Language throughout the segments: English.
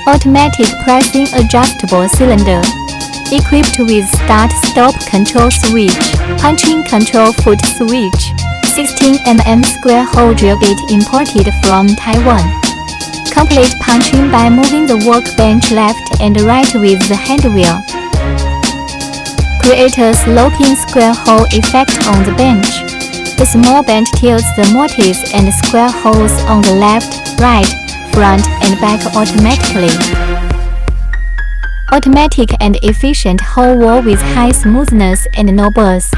Automatic pressing adjustable cylinder. Equipped with start-stop control switch, punching control foot switch, 16 mm square hole drill bit imported from Taiwan. Complete punching by moving the workbench left and right with the handwheel. Creates locking square hole effect on the bench. The small bench tilts the mortise and square holes on the left, right, front and back automatically. Automatic and efficient hole wall with high smoothness and no burrs.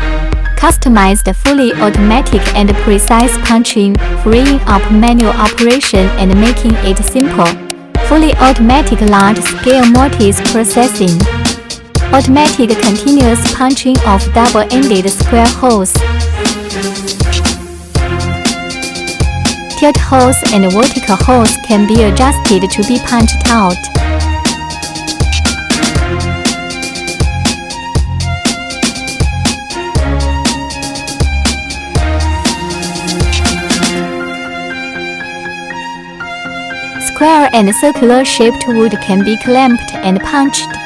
Customized fully automatic and precise punching, freeing up manual operation and making it simple. Fully automatic large-scale mortise processing. Automatic continuous punching of double-ended square holes. Tilt holes and vertical holes can be adjusted to be punched out. Square and circular shaped wood can be clamped and punched.